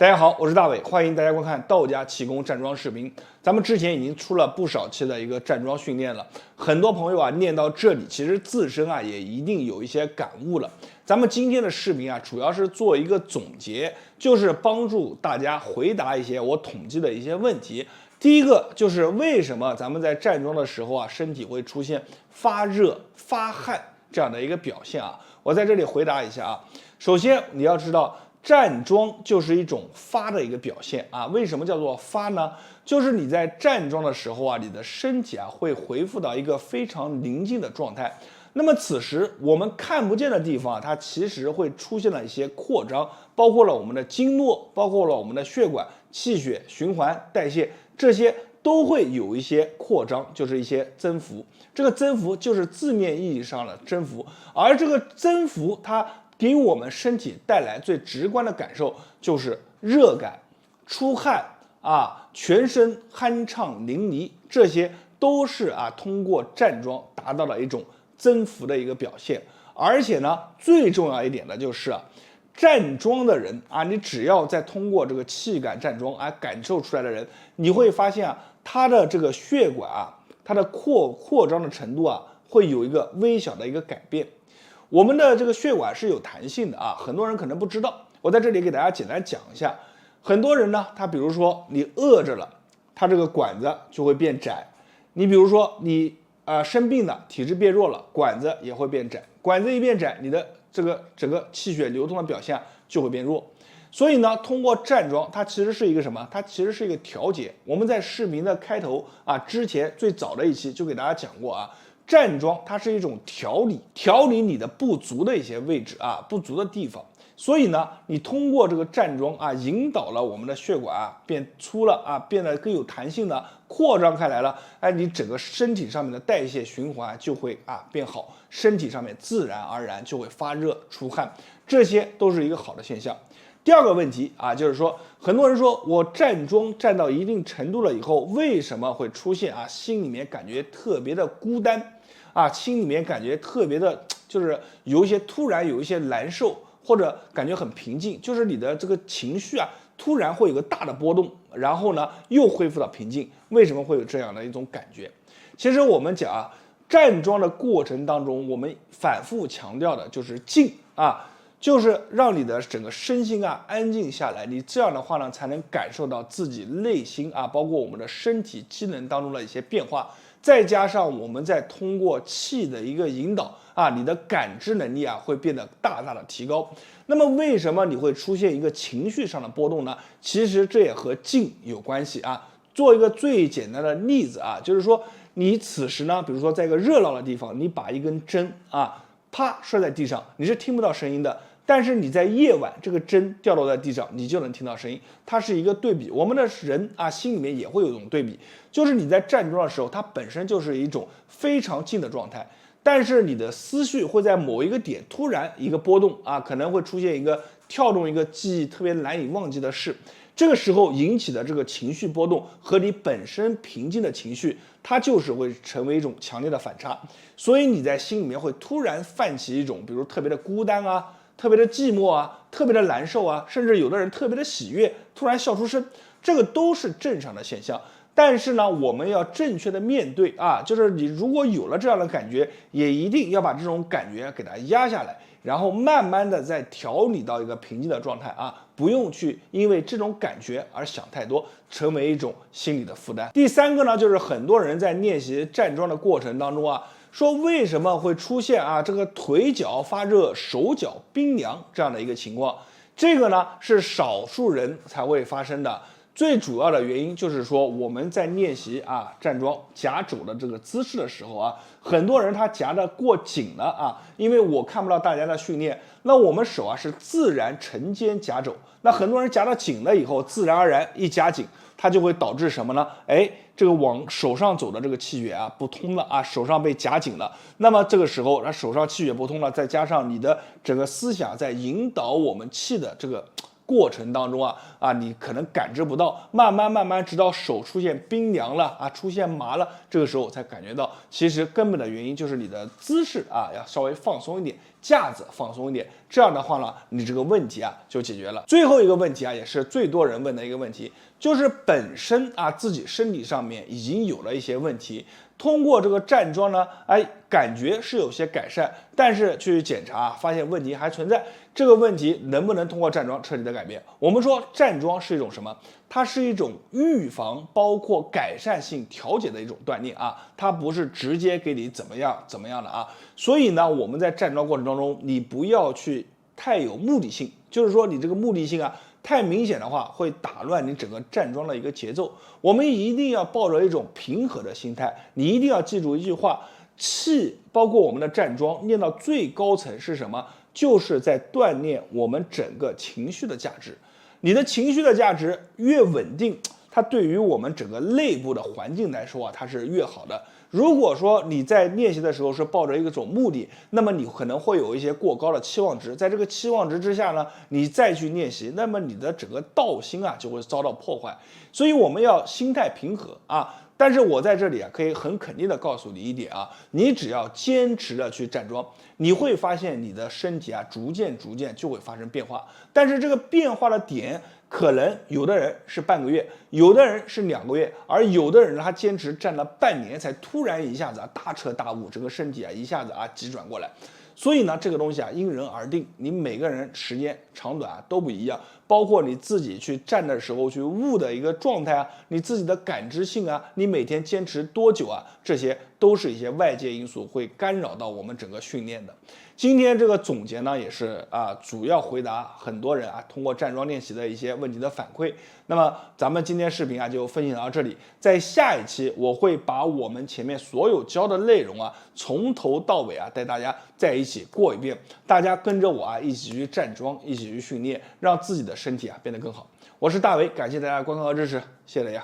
大家好，我是大伟，欢迎大家观看道家气功站桩视频。咱们之前已经出了不少期的一个站桩训练了，很多朋友念到这里，其实自身也一定有一些感悟了。咱们今天的视频主要是做一个总结，就是帮助大家回答一些我统计的一些问题。第一个就是为什么咱们在站桩的时候身体会出现发热、发汗这样的一个表现我在这里回答一下首先你要知道。站桩就是一种发的一个表现为什么叫做发呢？就是你在站桩的时候你的身体会恢复到一个非常宁静的状态。那么此时我们看不见的地方它其实会出现了一些扩张，包括了我们的经络，包括了我们的血管、气血循环、代谢，这些都会有一些扩张，就是一些增幅。这个增幅就是字面意义上的增幅，而这个增幅它给我们身体带来最直观的感受就是热感、出汗全身酣畅淋漓，这些都是通过站桩达到了一种增幅的一个表现。而且呢，最重要一点的就是站桩的人你只要再通过这个气感站桩感受出来的人，你会发现他的这个血管它的扩张的程度会有一个微小的一个改变。我们的这个血管是有弹性的很多人可能不知道，我在这里给大家简单讲一下。很多人呢，他比如说你饿着了，他这个管子就会变窄；你比如说你生病了，体质变弱了，管子也会变窄。管子一变窄，你的这个整个气血流通的表现就会变弱。所以呢，通过站桩，它其实是一个什么？它其实是一个调节。我们在视频的开头之前最早的一期就给大家讲过站桩它是一种调理你的不足的一些位置不足的地方。所以呢，你通过这个站桩引导了我们的血管变粗了变得更有弹性的扩张开来了，你整个身体上面的代谢循环就会变好，身体上面自然而然就会发热出汗，这些都是一个好的现象。第二个问题就是说，很多人说我站桩站到一定程度了以后，为什么会出现心里面感觉特别的孤单心里面感觉特别的，就是突然有一些难受，或者感觉很平静，就是你的这个情绪突然会有个大的波动，然后呢又恢复到平静。为什么会有这样的一种感觉？其实我们讲站桩的过程当中，我们反复强调的就是静就是让你的整个身心安静下来，你这样的话呢，才能感受到自己内心包括我们的身体机能当中的一些变化。再加上我们再通过气的一个引导你的感知能力会变得大大的提高。那么为什么你会出现一个情绪上的波动呢？其实这也和静有关系做一个最简单的例子就是说你此时呢，比如说在一个热闹的地方，你把一根针啪摔在地上，你是听不到声音的。但是你在夜晚，这个针掉落在地上，你就能听到声音，它是一个对比。我们的人心里面也会有一种对比，就是你在站桩的时候，它本身就是一种非常静的状态，但是你的思绪会在某一个点突然一个波动可能会出现一个跳动一个记忆特别难以忘记的事，这个时候引起的这个情绪波动和你本身平静的情绪，它就是会成为一种强烈的反差，所以你在心里面会突然泛起一种，比如特别的孤单特别的寂寞特别的难受甚至有的人特别的喜悦，突然笑出声，这个都是正常的现象。但是呢，我们要正确的面对就是你如果有了这样的感觉，也一定要把这种感觉给它压下来，然后慢慢的再调理到一个平静的状态不用去因为这种感觉而想太多，成为一种心理的负担。第三个呢，就是很多人在练习站桩的过程当中说为什么会出现这个腿脚发热、手脚冰凉这样的一个情况？这个呢是少数人才会发生的。最主要的原因就是说，我们在练习站桩夹肘的这个姿势的时候很多人他夹得过紧了因为我看不到大家的训练，那我们手是自然承肩夹肘，那很多人夹得紧了以后，自然而然一夹紧，它就会导致什么呢？这个往手上走的这个气血不通了手上被夹紧了。那么这个时候，手上气血不通了，再加上你的整个思想在引导我们气的这个过程当中你可能感知不到，慢慢直到手出现冰凉了出现麻了，这个时候才感觉到，其实根本的原因就是你的姿势要稍微放松一点，架子放松一点，这样的话呢，你这个问题就解决了。最后一个问题也是最多人问的一个问题，就是本身自己身体上面已经有了一些问题，通过这个站桩呢，感觉是有些改善，但是去检查发现问题还存在，这个问题能不能通过站桩彻底的改变？我们说站桩是一种什么？它是一种预防包括改善性调节的一种锻炼它不是直接给你怎么样的所以呢，我们在站桩过程当中，你不要去太有目的性，就是说你这个目的性太明显的话，会打乱你整个站桩的一个节奏。我们一定要抱着一种平和的心态，你一定要记住一句话：气，包括我们的站桩练到最高层是什么？就是在锻炼我们整个情绪的价值。你的情绪的价值越稳定，它对于我们整个内部的环境来说它是越好的。如果说你在练习的时候是抱着一种目的，那么你可能会有一些过高的期望值，在这个期望值之下呢，你再去练习，那么你的整个道心就会遭到破坏。所以我们要心态平和但是我在这里可以很肯定的告诉你一点你只要坚持的去站桩，你会发现你的身体逐渐就会发生变化。但是这个变化的点，可能有的人是半个月，有的人是2个月，而有的人他坚持站了半年，才突然一下子大彻大悟，整个身体一下子急转过来。所以呢，这个东西因人而定，你每个人时间长短都不一样，包括你自己去站的时候去悟的一个状态你自己的感知性你每天坚持多久这些都是一些外界因素会干扰到我们整个训练的。今天这个总结呢，也是主要回答很多人通过站桩练习的一些问题的反馈。那么咱们今天视频就分享到这里，在下一期我会把我们前面所有教的内容从头到尾带大家再一起过一遍，大家跟着我一起去站桩，一起去训练，让自己的身体变得更好。我是大为，感谢大家的观看和支持，谢谢大家。